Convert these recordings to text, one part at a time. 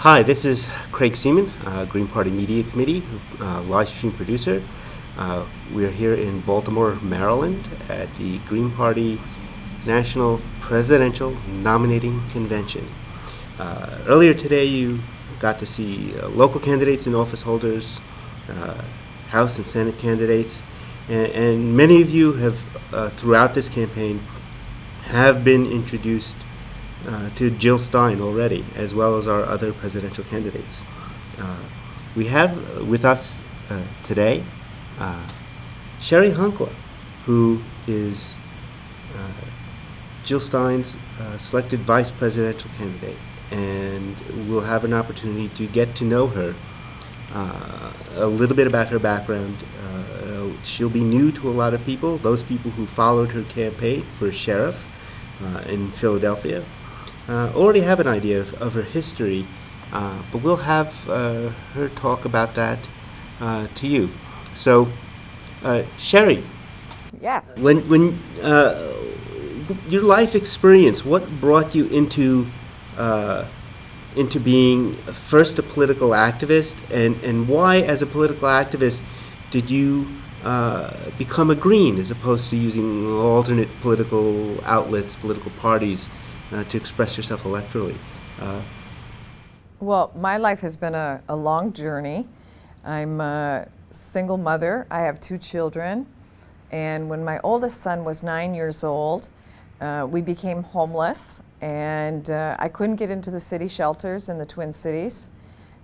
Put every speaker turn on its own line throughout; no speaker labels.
Hi, this is Craig Seeman, Green Party Media Committee, live stream producer. We're here in Baltimore, Maryland at the Green Party National Presidential Nominating Convention. Earlier today, you got to see local candidates and office holders, House and Senate candidates, and many of you have, throughout this campaign, have been introduced to Jill Stein already, as well as our other presidential candidates. We have with us today Cheri Honkala, who is Jill Stein's selected vice presidential candidate, and we'll have an opportunity to get to know her, a little bit about her background. She'll be new to a lot of people, those people who followed her campaign for sheriff in Philadelphia. Already have an idea of her history, but we'll have her talk about that to you. So, Cheri,
Yes.
when your life experience, what brought you into being first a political activist, and why, as a political activist, did you become a Green as opposed to using alternate political outlets, political parties, to express yourself electorally?
Well, my life has been a long journey. I'm a single mother. I have 2 children. And when my oldest son was 9 years old, we became homeless, and I couldn't get into the city shelters in the Twin Cities.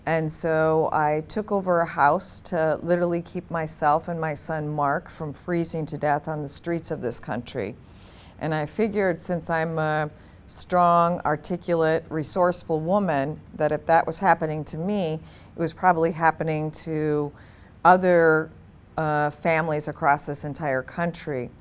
And so I took over a house to literally keep myself and my son Mark from freezing to death on the streets of this country. And I figured, since I'm a strong, articulate, resourceful woman, that if that was happening to me, it was probably happening to other families across this entire country.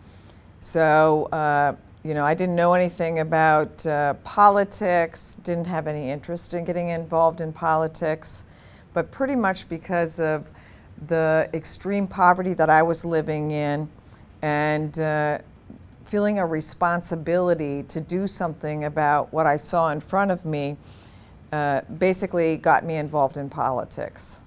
So, I didn't know anything about politics, didn't have any interest in getting involved in politics, but pretty much because of the extreme poverty that I was living in, and feeling a responsibility to do something about what I saw in front of me, basically got me involved in politics.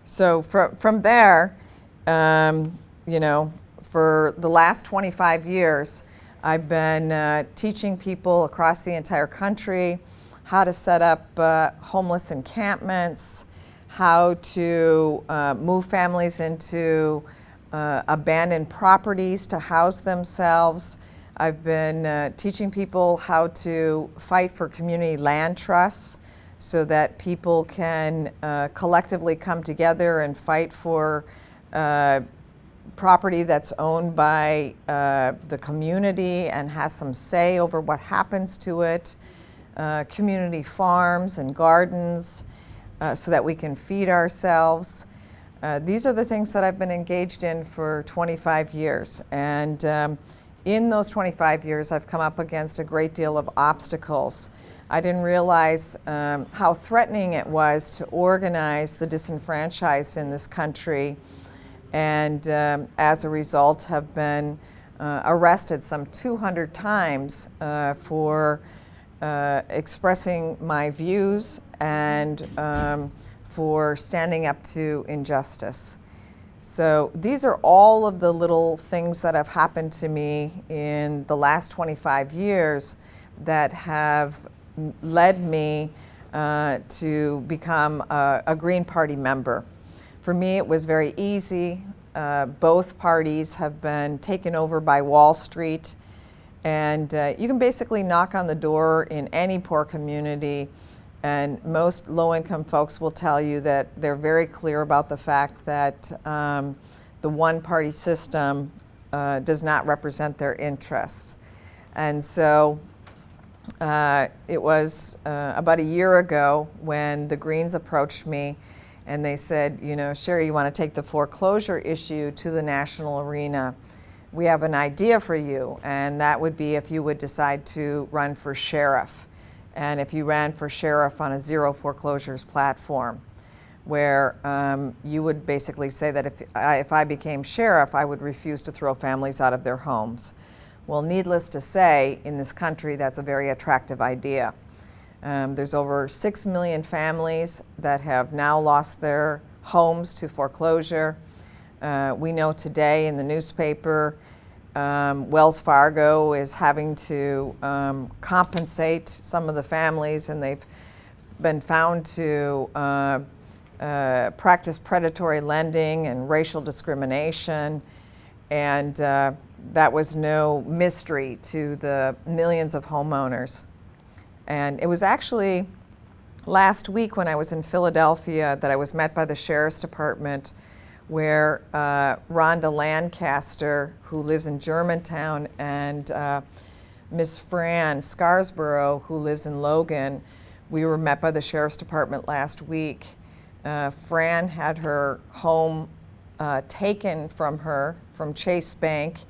So from there, for the last 25 years, I've been teaching people across the entire country how to set up homeless encampments, how to move families into abandoned properties to house themselves. I've been teaching people how to fight for community land trusts so that people can collectively come together and fight for property that's owned by the community and has some say over what happens to it, community farms and gardens, so that we can feed ourselves. These are the things that I've been engaged in for 25 years. And in those 25 years, I've come up against a great deal of obstacles. I didn't realize how threatening it was to organize the disenfranchised in this country, and as a result have been arrested some 200 times for expressing my views and for standing up to injustice. So these are all of the little things that have happened to me in the last 25 years that have led me to become a Green Party member. For me, it was very easy. Both parties have been taken over by Wall Street, and you can basically knock on the door in any poor community, and most low-income folks will tell you that they're very clear about the fact that the one-party system does not represent their interests. And so it was about a year ago when the Greens approached me, and they said, Cheri, you want to take the foreclosure issue to the national arena? We have an idea for you, and that would be if you would decide to run for sheriff. And if you ran for sheriff on a zero foreclosures platform, where you would basically say that if I became sheriff, I would refuse to throw families out of their homes. Well, needless to say, in this country, that's a very attractive idea. There's over 6 million families that have now lost their homes to foreclosure. We know today in the newspaper, Wells Fargo is having to compensate some of the families, and they've been found to practice predatory lending and racial discrimination. And that was no mystery to the millions of homeowners. And it was actually last week when I was in Philadelphia that I was met by the Sheriff's Department, where Rhonda Lancaster, who lives in Germantown, and Miss Fran Scarsborough, who lives in Logan, we were met by the Sheriff's Department last week. Fran had her home taken from her from Chase Bank,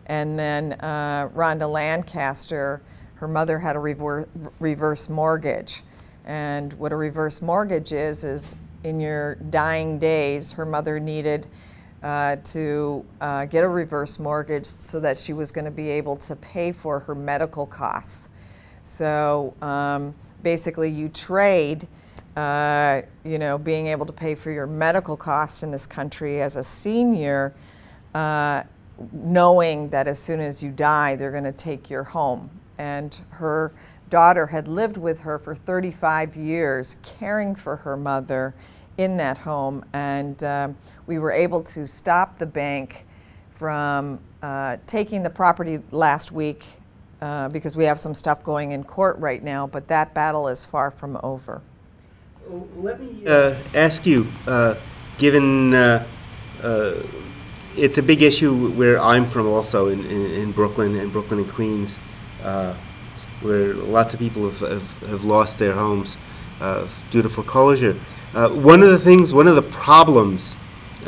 and then Rhonda Lancaster, her mother had a reverse mortgage. And what a reverse mortgage is in your dying days, her mother needed to get a reverse mortgage so that she was going to be able to pay for her medical costs. So basically you trade being able to pay for your medical costs in this country as a senior, knowing that as soon as you die, they're going to take your home. And her daughter had lived with her for 35 years, caring for her mother in that home. And we were able to stop the bank from taking the property last week because we have some stuff going in court right now, but that battle is far from over.
Let me ask you, given it's a big issue where I'm from also in Brooklyn and Queens, where lots of people have lost their homes due to foreclosure. One of the problems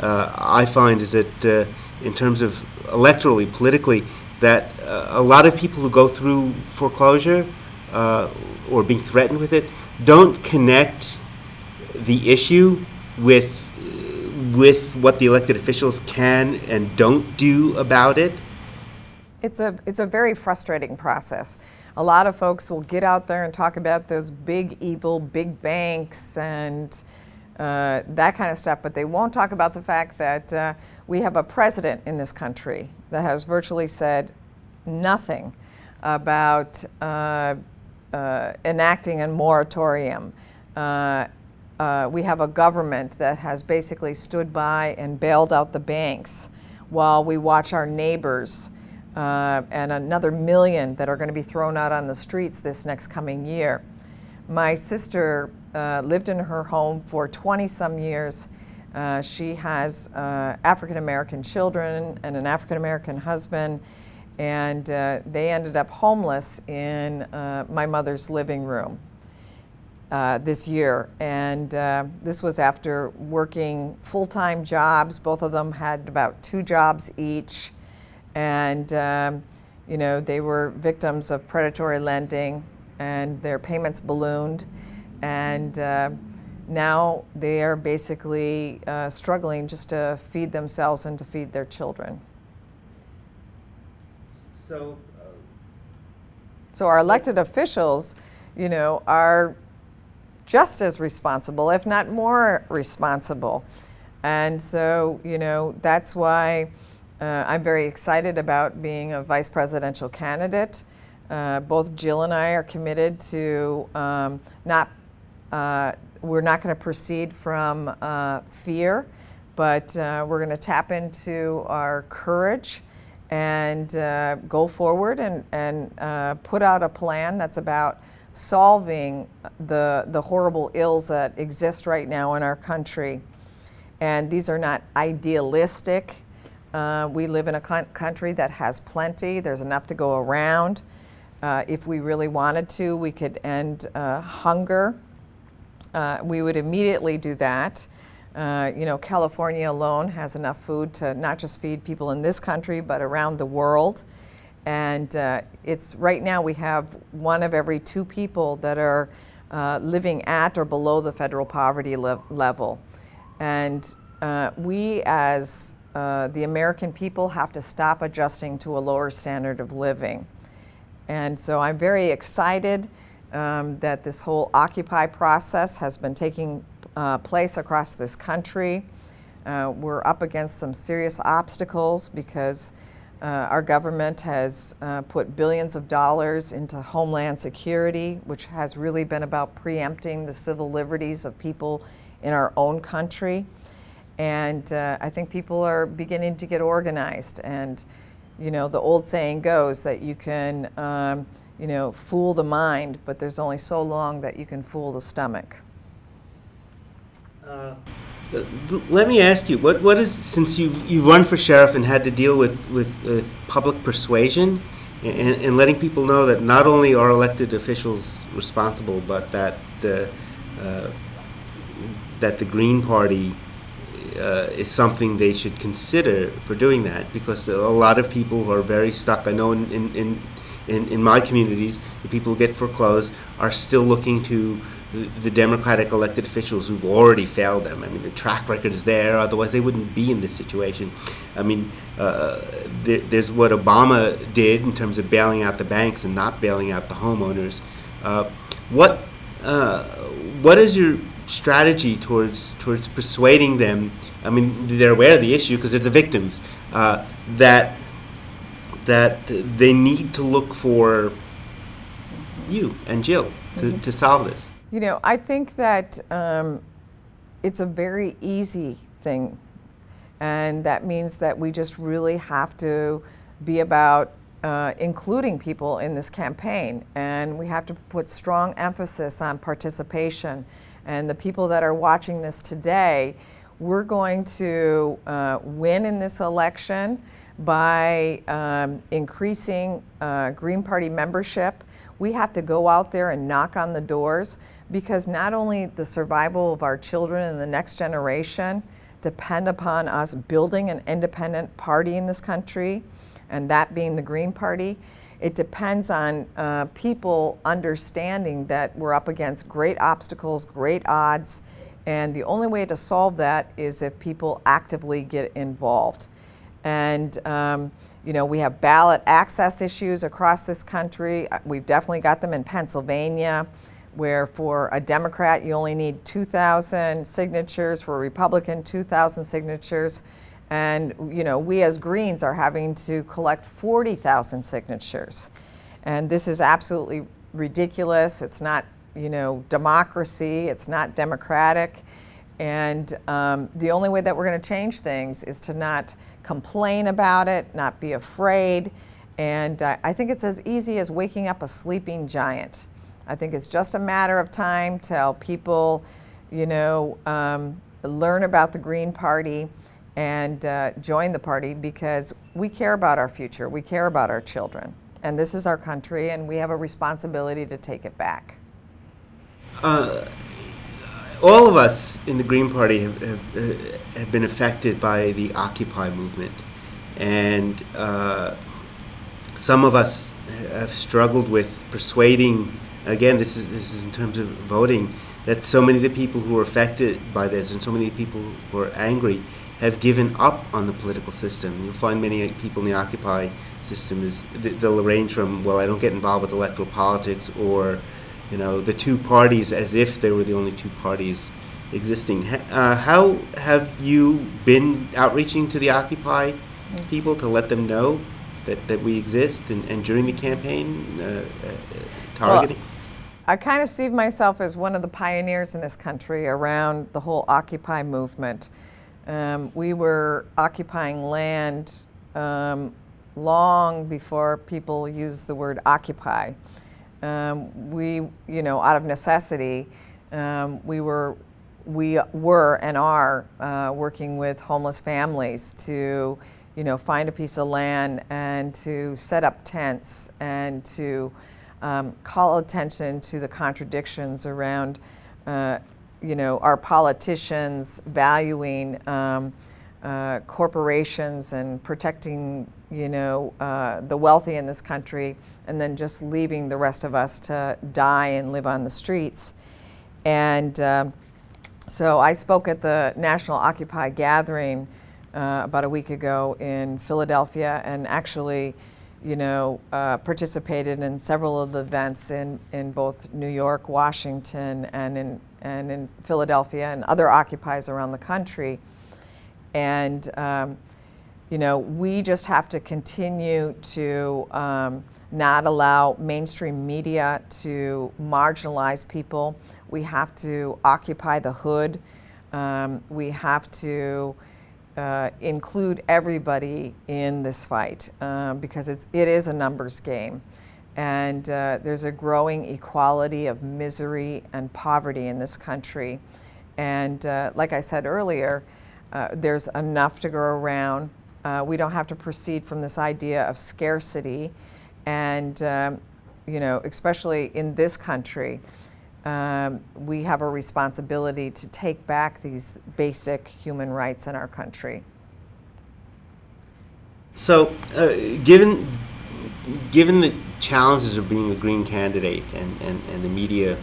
I find is that in terms of electorally, politically, that a lot of people who go through foreclosure or being threatened with it don't connect the issue with what the elected officials can and don't do about it.
It's a very frustrating process. A lot of folks will get out there and talk about those big evil big banks and that kind of stuff, but they won't talk about the fact that we have a president in this country that has virtually said nothing about enacting a moratorium. We have a government that has basically stood by and bailed out the banks while we watch our neighbors and another million that are going to be thrown out on the streets this next coming year. My sister lived in her home for 20-some years. She has African-American children and an African-American husband, and they ended up homeless in my mother's living room this year. And this was after working full-time jobs. Both of them had about 2 jobs each. And they were victims of predatory lending, and their payments ballooned. And now they are basically struggling just to feed themselves and to feed their children.
So
our elected officials, are just as responsible, if not more responsible. And so, that's why I'm very excited about being a vice presidential candidate. Both Jill and I are committed to we're not going to proceed from fear, but we're going to tap into our courage and go forward and put out a plan that's about solving the horrible ills that exist right now in our country. And these are not idealistic. We live in a country that has plenty. There's enough to go around. If we really wanted to, we could end hunger. We would immediately do that. California alone has enough food to not just feed people in this country, but around the world. And it's right now we have 1 of every 2 people that are living at or below the federal poverty level. And we as the American people have to stop adjusting to a lower standard of living. And so I'm very excited that this whole Occupy process has been taking place across this country. We're up against some serious obstacles because our government has put billions of dollars into Homeland Security, which has really been about preempting the civil liberties of people in our own country. And I think people are beginning to get organized. And, you know, the old saying goes that you can, you know, fool the mind, but there's only so long that you can fool the stomach.
Let me ask you, what is, since you run for sheriff and had to deal with public persuasion and letting people know that not only are elected officials responsible, but that that the Green Party is something they should consider for doing that, because a lot of people are very stuck. I know in my communities, the people who get foreclosed are still looking to the Democratic elected officials who've already failed them. I mean, the track record is there, otherwise they wouldn't be in this situation. I mean, there's what Obama did in terms of bailing out the banks and not bailing out the homeowners. What is your strategy towards persuading them? I mean, they're aware of the issue because they're the victims, that they need to look for you and Jill to solve this.
You know, I think that it's a very easy thing, and that means that we just really have to be about including people in this campaign, and we have to put strong emphasis on participation. And the people that are watching this today, we're going to win in this election by increasing Green Party membership. We have to go out there and knock on the doors, because not only the survival of our children and the next generation depend upon us building an independent party in this country, and that being the Green Party. It depends on people understanding that we're up against great obstacles, great odds, and the only way to solve that is if people actively get involved. And you know, we have ballot access issues across this country. We've definitely got them in Pennsylvania, where for a Democrat you only need 2,000 signatures, for a Republican 2,000 signatures. And you know, we as Greens are having to collect 40,000 signatures. And this is absolutely ridiculous. It's not, you know, democracy. It's not democratic. And the only way that we're going to change things is to not complain about it, not be afraid. And I think it's as easy as waking up a sleeping giant. I think it's just a matter of time till people, you know, learn about the Green Party and join the party, because we care about our future. We care about our children. And this is our country, and we have a responsibility to take it back.
All of us in the Green Party have been affected by the Occupy movement, and some of us have struggled with persuading. Again, this is in terms of voting, that so many of the people who are affected by this and so many people who are angry have given up on the political system. You'll find many people in the Occupy system they'll range from, well, I don't get involved with electoral politics, or, you know, the two parties, as if they were the only two parties existing. How have you been outreaching to the Occupy people to let them know that we exist, and during the campaign targeting?
Well, I kind of see myself as one of the pioneers in this country around the whole Occupy movement. We were occupying land long before people used the word occupy. We, you know, out of necessity, we were and are working with homeless families to, you know, find a piece of land and to set up tents and to call attention to the contradictions around, you know, our politicians valuing corporations and protecting, you know, the wealthy in this country, and then just leaving the rest of us to die and live on the streets. And so I spoke at the National Occupy Gathering about a week ago in Philadelphia, and actually, participated in several of the events in both New York, Washington, and in Philadelphia and other occupies around the country. And we just have to continue to not allow mainstream media to marginalize people. We have to occupy the hood. We have to include everybody in this fight because it is a numbers game. And there's a growing equality of misery and poverty in this country. And like I said earlier, there's enough to go around. We don't have to proceed from this idea of scarcity. And, especially in this country, we have a responsibility to take back these basic human rights in our country.
So, given the challenges of being a Green candidate and the media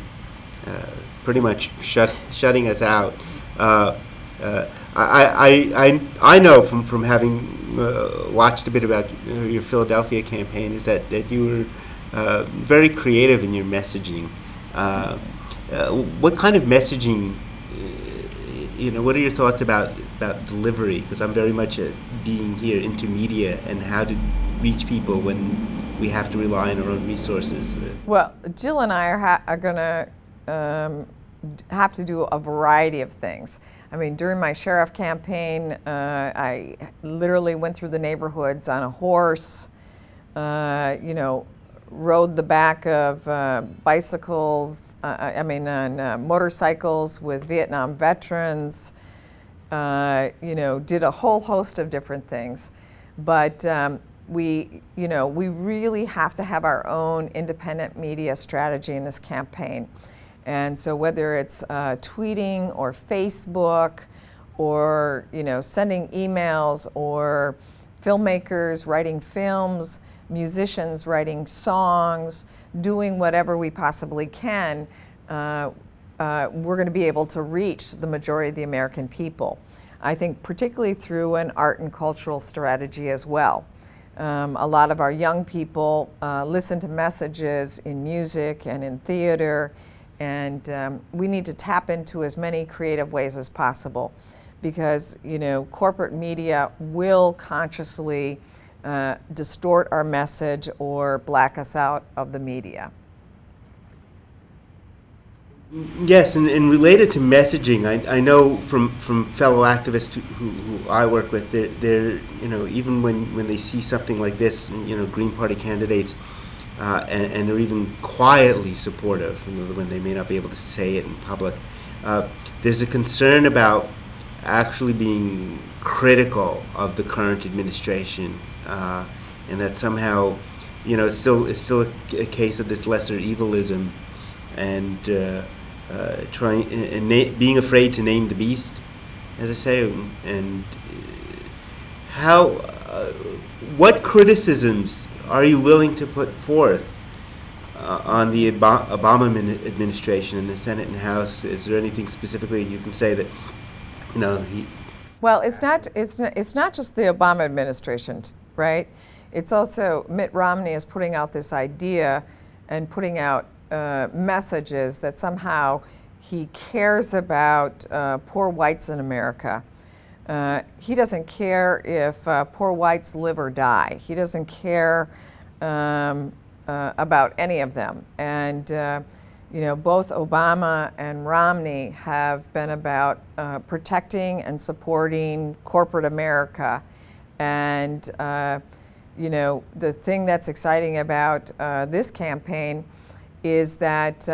pretty much shutting us out, I know from having watched a bit about your Philadelphia campaign is that you were very creative in your messaging. What kind of messaging? What are your thoughts about delivery? Because I'm very much being here into media and how to reach people when we have to rely on our own resources.
Well, Jill and I are going to have to do a variety of things. I mean, during my sheriff campaign, I literally went through the neighborhoods on a horse, rode the back of bicycles, on motorcycles with Vietnam veterans, did a whole host of different things. But we really have to have our own independent media strategy in this campaign. And so whether it's tweeting or Facebook or, sending emails or filmmakers writing films, musicians writing songs, doing whatever we possibly can, we're going to be able to reach the majority of the American people. I think particularly through an art and cultural strategy as well. A lot of our young people listen to messages in music and in theater, and we need to tap into as many creative ways as possible because, corporate media will consciously distort our message or black us out of the media.
Yes, and related to messaging, I know from fellow activists who I work with, they're even when they see something like this, Green Party candidates, and they're even quietly supportive, when they may not be able to say it in public. There's a concern about actually being critical of the current administration, and that somehow, it's still a case of this lesser evilism, and trying and being afraid to name the beast, as I say, and how what criticisms are you willing to put forth on the Obama administration in the Senate and House? Is there anything specifically you can say that
Well, it's not just the Obama administration, right? It's also Mitt Romney is putting out this idea and putting out messages that somehow he cares about poor whites in America. He doesn't care if poor whites live or die. He doesn't care about any of them. And both Obama and Romney have been about protecting and supporting corporate America. And the thing that's exciting about this campaign is that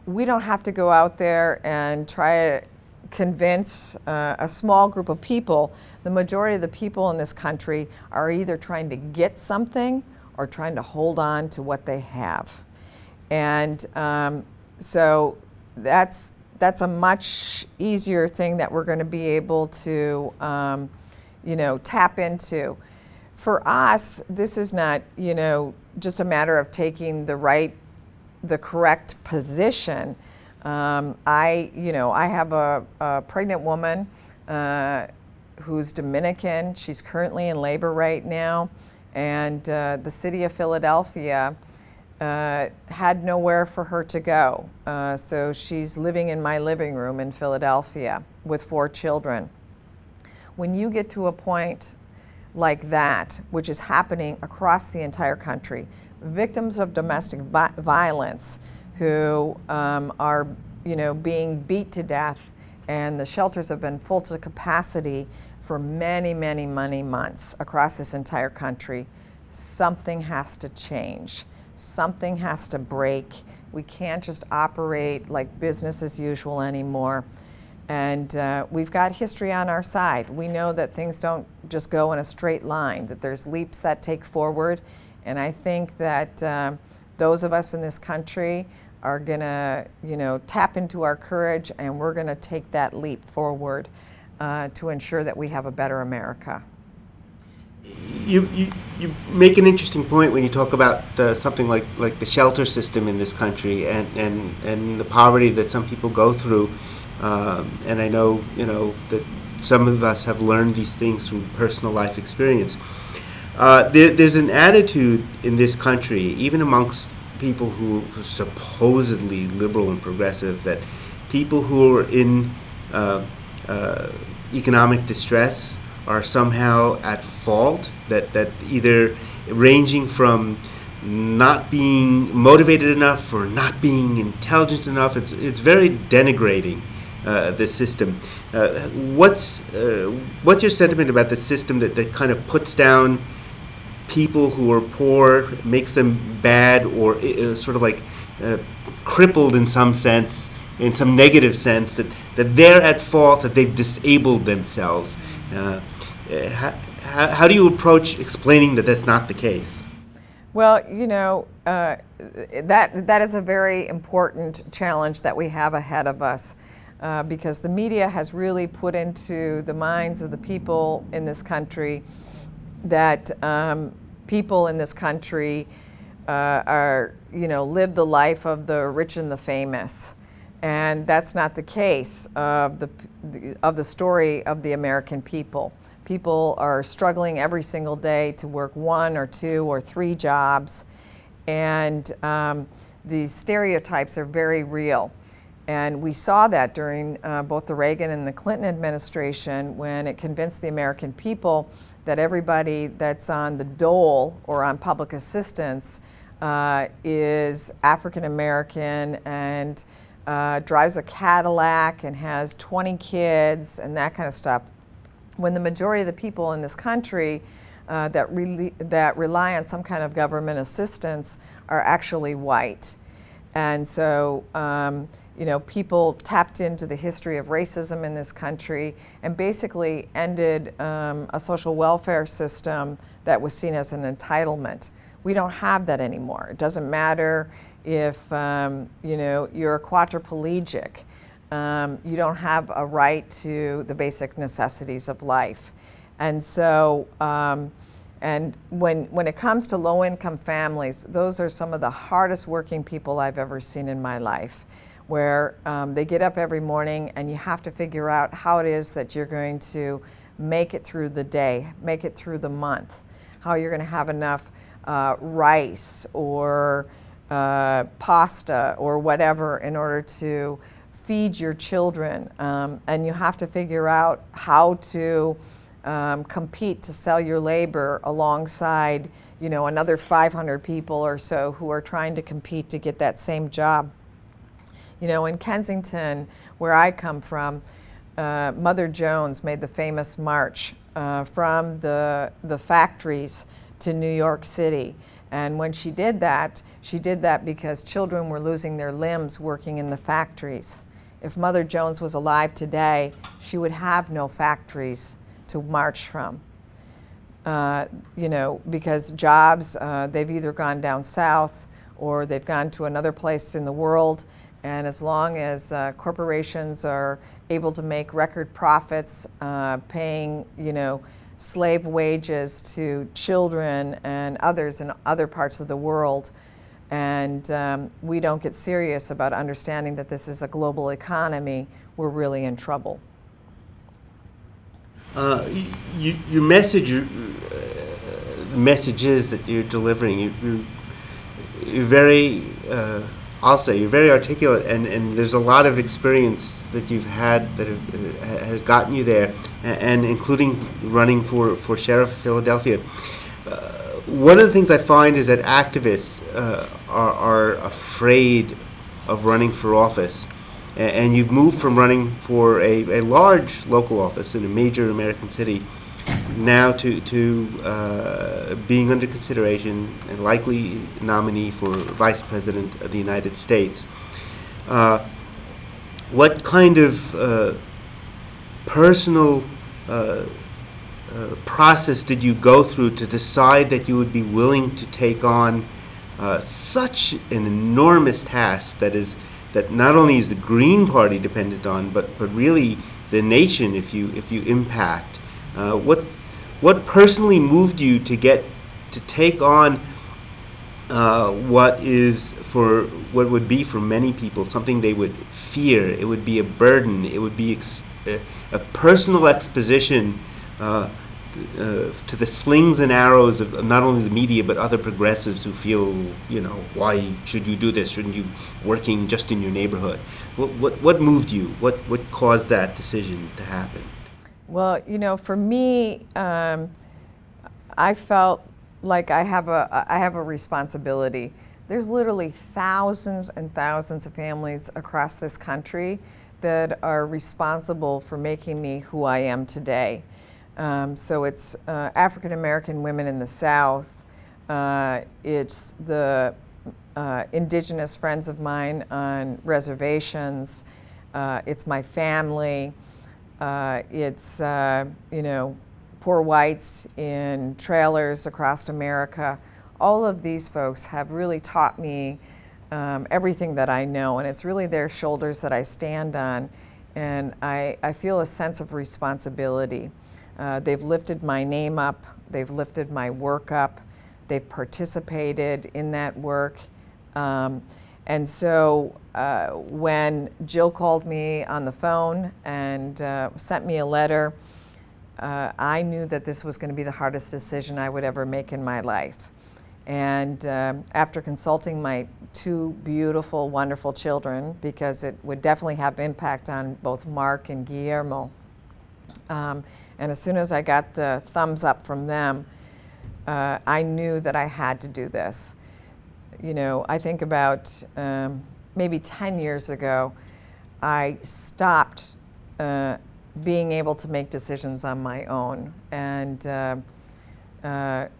we don't have to go out there and try to convince a small group of people. The majority of the people in this country are either trying to get something or trying to hold on to what they have. And so that's a much easier thing that we're going to be able to tap into. For us, this is not just a matter of taking the correct position. I have a pregnant woman who's Dominican. She's currently in labor right now, And the city of Philadelphia had nowhere for her to go. So she's living in my living room in Philadelphia with 4 children. When you get to a point like that, which is happening across the entire country, victims of domestic violence who are, being beat to death, and the shelters have been full to capacity for many, many, many months across this entire country, something has to change. Something has to break. We can't just operate like business as usual anymore. And we've got history on our side. We know that things don't just go in a straight line, that there's leaps that take forward. And I think that those of us in this country are going to, tap into our courage, and we're going to take that leap forward to ensure that we have a better America.
You make an interesting point when you talk about something like the shelter system in this country, and the poverty that some people go through. And I know that some of us have learned these things through personal life experience. There's an attitude in this country, even amongst people who are supposedly liberal and progressive, that people who are in economic distress are somehow at fault, that either ranging from not being motivated enough or not being intelligent enough. It's very denigrating, the system. What's your sentiment about the system that kind of puts down people who are poor, makes them bad, or sort of like crippled in some sense, in some negative sense, that they're at fault, that they've disabled themselves? How do you approach explaining that that's not the case?
Well, that is a very important challenge that we have ahead of us, because the media has really put into the minds of the people in this country that people in this country live the life of the rich and the famous. And that's not the case of the story of the American people. People are struggling every single day to work 1 or 2 or 3 jobs, and these stereotypes are very real. And we saw that during both the Reagan and the Clinton administration, when it convinced the American people that everybody that's on the dole or on public assistance is African American and drives a Cadillac and has 20 kids and that kind of stuff, when the majority of the people in this country that rely on some kind of government assistance are actually white. And so people tapped into the history of racism in this country and basically ended a social welfare system that was seen as an entitlement. We don't have that anymore. It doesn't matter if you're a quadriplegic. You don't have a right to the basic necessities of life. And so, and when it comes to low-income families, those are some of the hardest working people I've ever seen in my life, where they get up every morning and you have to figure out how it is that you're going to make it through the day, make it through the month, how you're going to have enough rice or pasta or whatever in order to feed your children, and you have to figure out how to compete to sell your labor alongside another 500 people or so who are trying to compete to get that same job. In Kensington, where I come from, Mother Jones made the famous march from the factories to New York City. And when she did that because children were losing their limbs working in the factories. If Mother Jones was alive today, she would have no factories to march from. Because jobs, they've either gone down south or they've gone to another place in the world. And as long as corporations are able to make record profits, paying, slave wages to children and others in other parts of the world, and we don't get serious about understanding that this is a global economy, we're really in trouble.
Your message messages that you're delivering. You're very, I'll say, you're very articulate, and there's a lot of experience that you've had that has gotten you there, and including running for sheriff of Philadelphia. One of the things I find is that activists are afraid of running for office, and you've moved from running for a large local office in a major American city now to being under consideration and likely nominee for Vice President of the United States. What kind of personal process did you go through to decide that you would be willing to take on such an enormous task that not only is the Green Party dependent on, but really the nation if you impact? What personally moved you to take on what would be for many people something they would fear? It would be a burden. It would be a personal exposition to the slings and arrows of not only the media but other progressives who feel, why should you do this? Shouldn't you be working just in your neighborhood? What moved you? What caused that decision to happen?
Well, for me, I felt like I have a responsibility. There's literally thousands and thousands of families across this country that are responsible for making me who I am today. So it's African American women in the South. It's the indigenous friends of mine on reservations. It's my family. It's poor whites in trailers across America. All of these folks have really taught me everything that I know, and it's really their shoulders that I stand on, and I feel a sense of responsibility. They've lifted my name up, they've lifted my work up, they've participated in that work. And so when Jill called me on the phone and sent me a letter, I knew that this was going to be the hardest decision I would ever make in my life. And after consulting my two beautiful, wonderful children, because it would definitely have impact on both Mark and Guillermo, and as soon as I got the thumbs up from them, I knew that I had to do this. I think about maybe 10 years ago, I stopped being able to make decisions on my own, and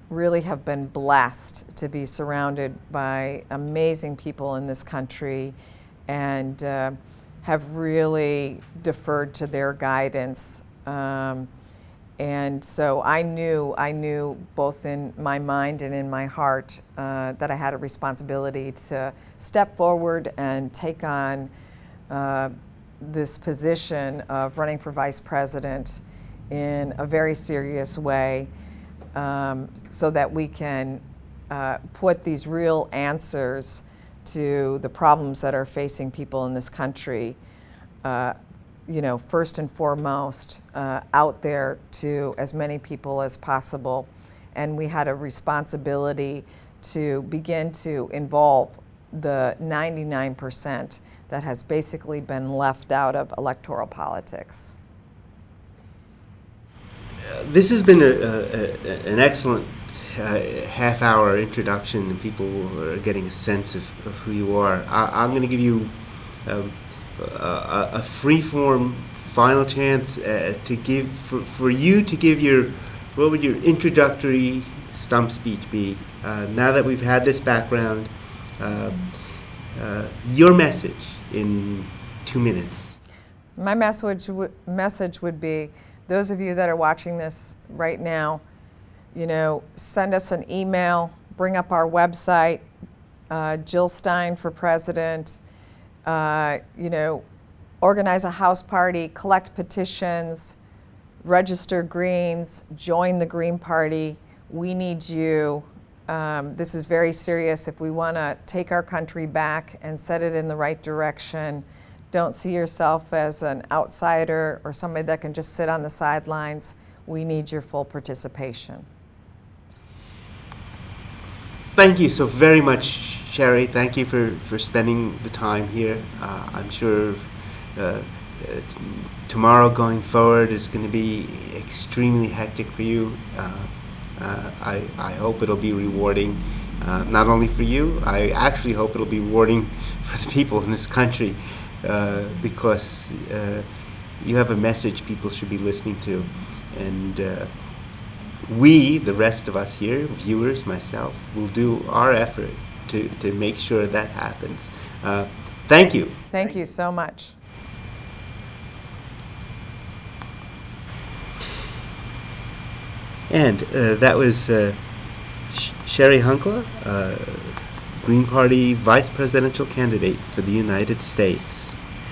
really have been blessed to be surrounded by amazing people in this country, and have really deferred to their guidance. And so I knew both in my mind and in my heart that I had a responsibility to step forward and take on this position of running for vice president in a very serious way, so that we can put these real answers to the problems that are facing people in this country, first and foremost, out there to as many people as possible. And we had a responsibility to begin to involve the 99% that has basically been left out of electoral politics.
This has been an excellent half-hour introduction, and people are getting a sense of who you are. I'm going to give you a free-form final chance to give for you to give what would your introductory stump speech be? Now that we've had this background, your message in 2 minutes.
My message would be, those of you that are watching this right now, send us an email, bring up our website, Jill Stein for President, organize a house party, collect petitions, register Greens, join the Green Party. We need you. This is very serious. If we want to take our country back and set it in the right direction, don't see yourself as an outsider or somebody that can just sit on the sidelines. We need your full participation.
Thank you so very much, Cheri. Thank you for spending the time here. I'm sure uh, t- tomorrow going forward is going to be extremely hectic for you. I hope it'll be rewarding, not only for you, I actually hope it'll be rewarding for the people in this country, because you have a message people should be listening to. And we, the rest of us here, viewers, myself, will do our effort to make sure that happens. Thank you.
Thank you so much.
And that was Cheri Honkala, Green Party Vice Presidential Candidate for the United States.